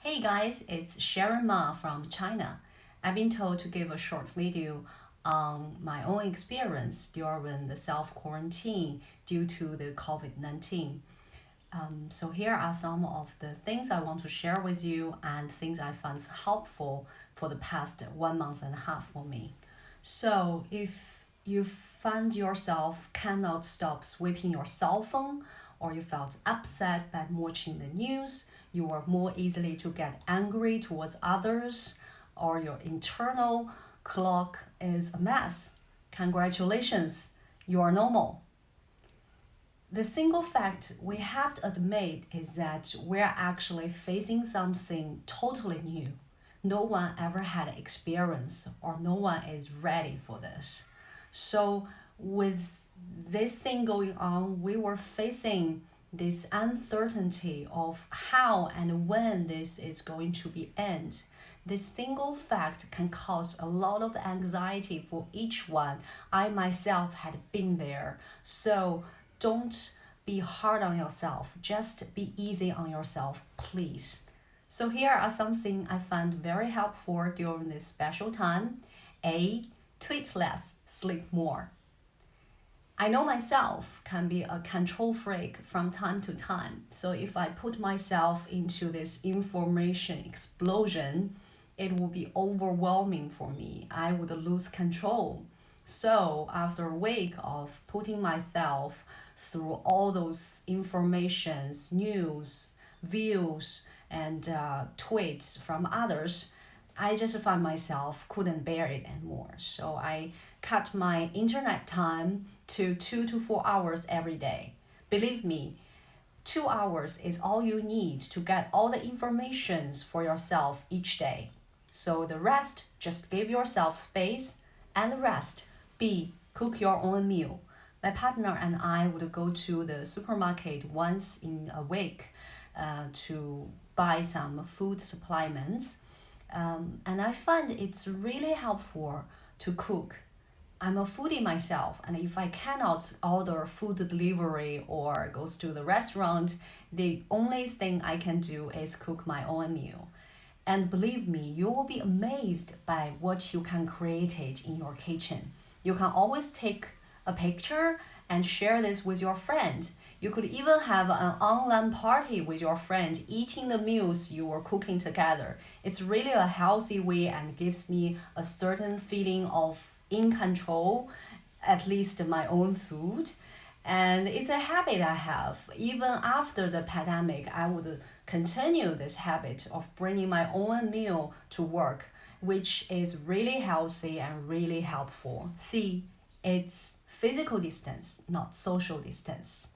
Hey guys, it's Sharon Ma from China. I've been told to give a short video on my own experience during the self-quarantine due to the COVID-19. So here are some of the things I want to share with you and things I found helpful for the past 1 month and a half for me. So if you find yourself cannot stop sweeping your cell phone, or you felt upset by watching the news, you are more easily to get angry towards others, or your internal clock is a mess, congratulations, you are normal. The single fact we have to admit is that we're actually facing something totally new. No one ever had experience or no one is ready for this. So with this thing going on, we were facing this uncertainty of how and when this is going to be end. This single fact can cause a lot of anxiety for each one. I myself had been there. So don't be hard on yourself. Just be easy on yourself, please. So here are something I found very helpful during this special time. A, tweet less, sleep more. I know myself can be a control freak from time to time. So if I put myself into this information explosion, it will be overwhelming for me. I would lose control. So after a week of putting myself through all those informations, news, views, and tweets from others, I just found myself couldn't bear it anymore. So I cut my internet time to 2 to 4 hours every day. Believe me, 2 hours is all you need to get all the informations for yourself each day. So the rest, just give yourself space and rest. B, cook your own meal. My partner and I would go to the supermarket once in a week to buy some food supplements. And I find it's really helpful to cook. I'm a foodie myself, and if I cannot order food delivery or goes to the restaurant, the only thing I can do is cook my own meal. And believe me, you will be amazed by what you can create it in your kitchen. You can always take a picture and share this with your friend. You could even have an online party with your friend eating the meals you were cooking together. It's really a healthy way and gives me a certain feeling of in control, at least my own food. And it's a habit I have. Even after the pandemic, I would continue this habit of bringing my own meal to work, which is really healthy and really helpful. See, it's physical distance, not social distance.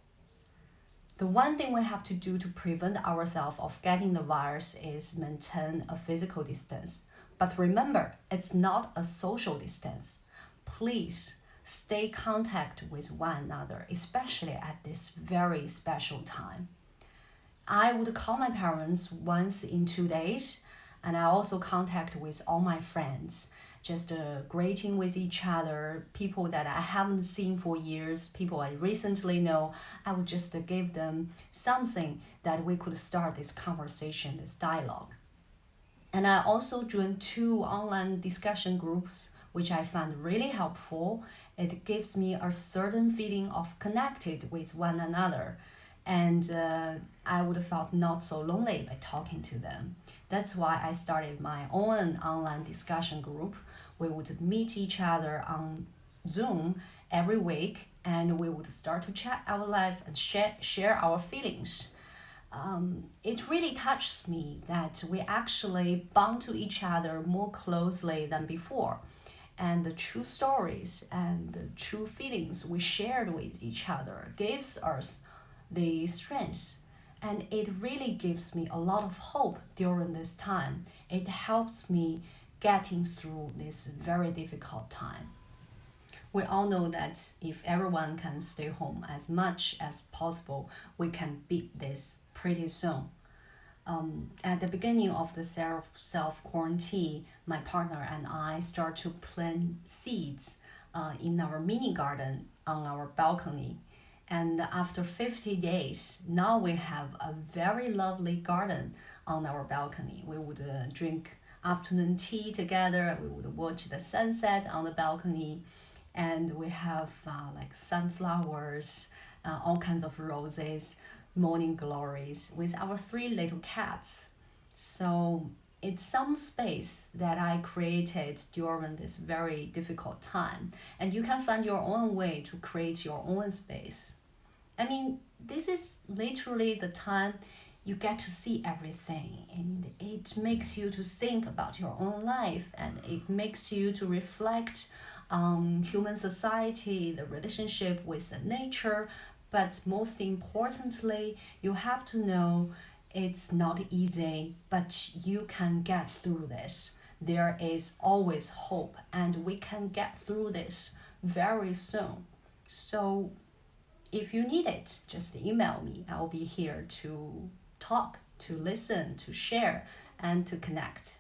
The one thing we have to do to prevent ourselves of getting the virus is maintain a physical distance. But remember, it's not a social distance. Please stay contact with one another, especially at this very special time. I would call my parents once in 2 days, and I also contact with all my friends, just greeting with each other, people that I haven't seen for years, people I recently know. I would just give them something that we could start this conversation, this dialogue. And I also joined 2 online discussion groups, which I found really helpful. It gives me a certain feeling of connected with one another. And I would have felt not so lonely by talking to them. That's why I started my own online discussion group. We would meet each other on Zoom every week, and we would start to chat our life and share our feelings. It really touches me that we actually bond to each other more closely than before. And the true stories and the true feelings we shared with each other gives us the strength. And it really gives me a lot of hope during this time. It helps me getting through this very difficult time. We all know that if everyone can stay home as much as possible, we can beat this pretty soon. At the beginning of the self quarantine, my partner and I start to plant seeds in our mini garden on our balcony. And after 50 days, now we have a very lovely garden on our balcony. We would drink afternoon tea together. We would watch the sunset on the balcony, and we have like sunflowers, all kinds of roses, morning glories with our three little cats. So it's some space that I created during this very difficult time, and you can find your own way to create your own space. I mean, this is literally the time you get to see everything, and it makes you to think about your own life, and it makes you to reflect on human society, the relationship with the nature. But most importantly, you have to know it's not easy, but you can get through this. There is always hope, and we can get through this very soon. So if you need it, just email me. I'll be here to talk, to listen, to share, and to connect.